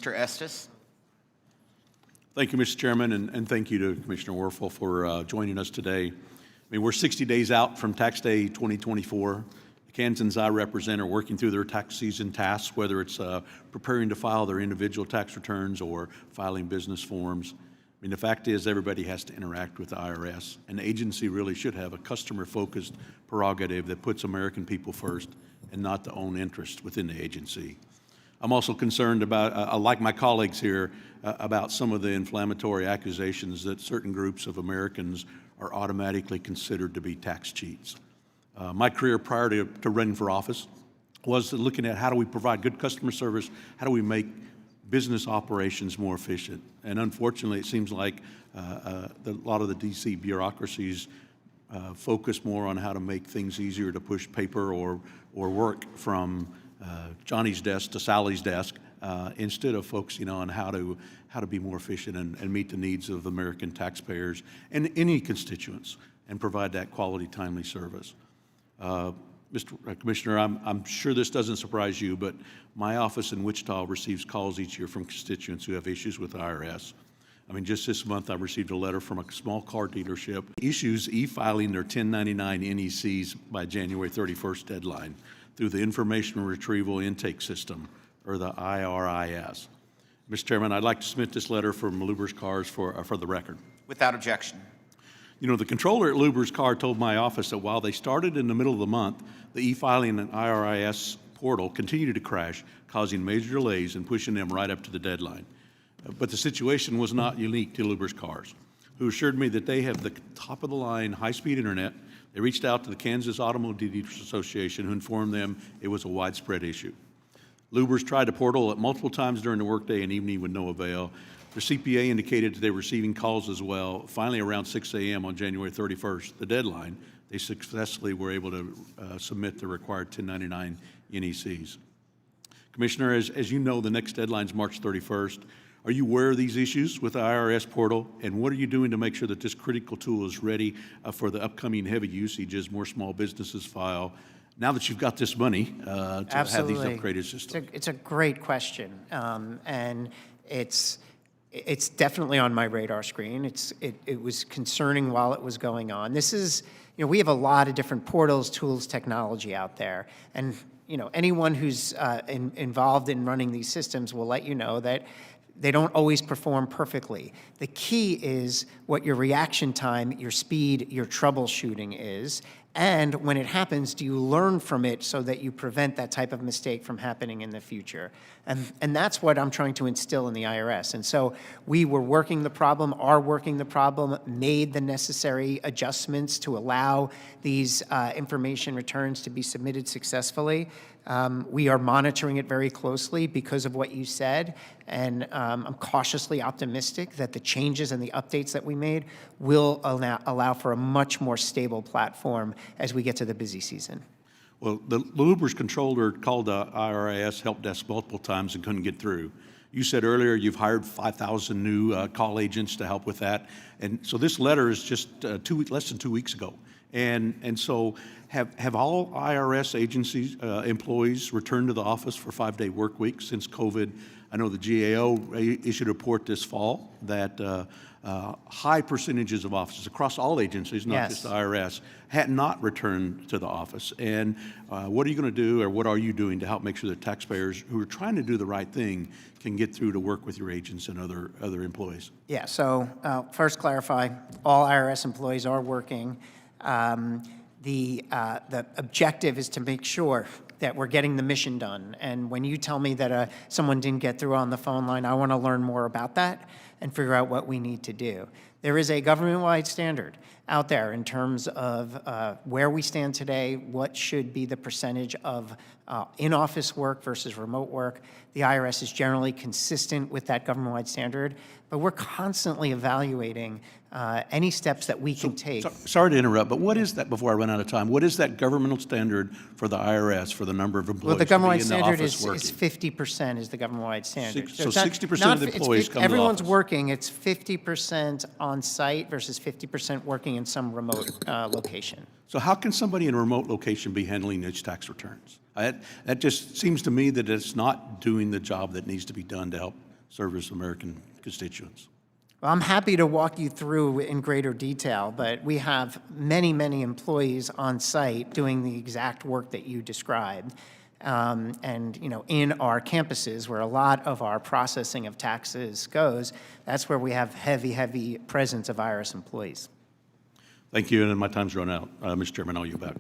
Mr. Estes. Thank you, Mr. Chairman, and thank you to Commissioner Werfel for joining us today. I mean, we're 60 days out from Tax Day 2024. The Kansans I represent are working through their tax season tasks, whether it's preparing to file their individual tax returns or filing business forms. I mean, the fact is everybody has to interact with the IRS. An agency really should have a customer-focused prerogative that puts American people first and not the own interest within the agency. I'm also concerned about, like my colleagues here, about some of the inflammatory accusations that certain groups of Americans are automatically considered to be tax cheats. My career prior to running for office was looking at how do we provide good customer service, how do we make business operations more efficient. And unfortunately, it seems like a lot of the DC bureaucracies focus more on how to make things easier to push paper or work from Johnny's desk to Sally's desk, instead of focusing on how to be more efficient and meet the needs of American taxpayers and any constituents and provide that quality, timely service. Mr. Commissioner, I'm sure this doesn't surprise you, but my office in Wichita receives calls each year from constituents who have issues with the IRS. I mean, just this month I received a letter from a small car dealership, issues e-filing their 1099 NECs by January 31st deadline through the Information Retrieval Intake System, or the IRS. Mr. Chairman, I'd like to submit this letter from Luber's Cars for the record. Without objection. You know, the controller at Luber's Car told my office that while they started in the middle of the month, the e-filing and IRS portal continued to crash, causing major delays and pushing them right up to the deadline. But the situation was not unique to Luber's Cars, who assured me that they have the top-of-the-line high-speed internet. They reached out to the Kansas Automobile Dealers Association, who informed them it was a widespread issue. Luber's tried the portal at multiple times during the workday and evening with no avail. Their CPA indicated that they were receiving calls as well. Finally, around 6 a.m. on January 31st, the deadline, they successfully were able to submit the required 1099 NECs. Commissioner, as you know, the next deadline is March 31st. Are you aware of these issues with the IRS portal, and what are you doing to make sure that this critical tool is ready for the upcoming heavy usage as more small businesses file, now that you've got this money to Absolutely. have these upgraded systems? It's a great question, and it's definitely on my radar screen. It was concerning while it was going on. This is, you know, we have a lot of different portals, tools, technology out there, and you know, anyone who's involved in running these systems will let you know that they don't always perform perfectly. The key is what your reaction time, your speed, your troubleshooting is, and when it happens, do you learn from it so that you prevent that type of mistake from happening in the future? And that's what I'm trying to instill in the IRS. And so we were working the problem, are working the problem, made the necessary adjustments to allow these information returns to be submitted successfully. We are monitoring it very closely because of what you said, and I'm cautiously optimistic that the changes and the updates that we made will allow for a much more stable platform as we get to the busy season. Well, the Luber's controller called the IRS help desk multiple times and couldn't get through. You said earlier you've hired 5,000 new call agents to help with that, and so this letter is just less than 2 weeks ago. And so have all IRS agencies, employees returned to the office for 5-day work weeks since COVID? I know the GAO issued a report this fall that high percentages of offices across all agencies, not just the IRS, had not returned to the office. And what are you going to do, or what are you doing to help make sure that taxpayers who are trying to do the right thing can get through to work with your agents and other employees? Yeah, so first clarify, all IRS employees are working. The objective is to make sure that we're getting the mission done. And when you tell me that someone didn't get through on the phone line, I want to learn more about that and figure out what we need to do. There is a government-wide standard out there in terms of where we stand today, what should be the percentage of in-office work versus remote work. The IRS is generally consistent with that government-wide standard, but we're constantly evaluating any steps that we can take. Sorry to interrupt, but what is that, before I run out of time, what is that governmental standard for the IRS for the number of employees? Well, the government-wide standard is working? 50% is the government-wide standard. So 60% of the employees come to the everyone's office. working, it's 50% on site versus 50% working in some remote location. So how can somebody in a remote location be handling its tax returns? That just seems to me that it's not doing the job that needs to be done to help service American constituents. Well, I'm happy to walk you through in greater detail, but we have many, many employees on site doing the exact work that you described. And, you know, in our campuses where a lot of our processing of taxes goes, that's where we have heavy, heavy presence of IRS employees. Thank you, and my time's run out. Mr. Chairman, I'll yield back.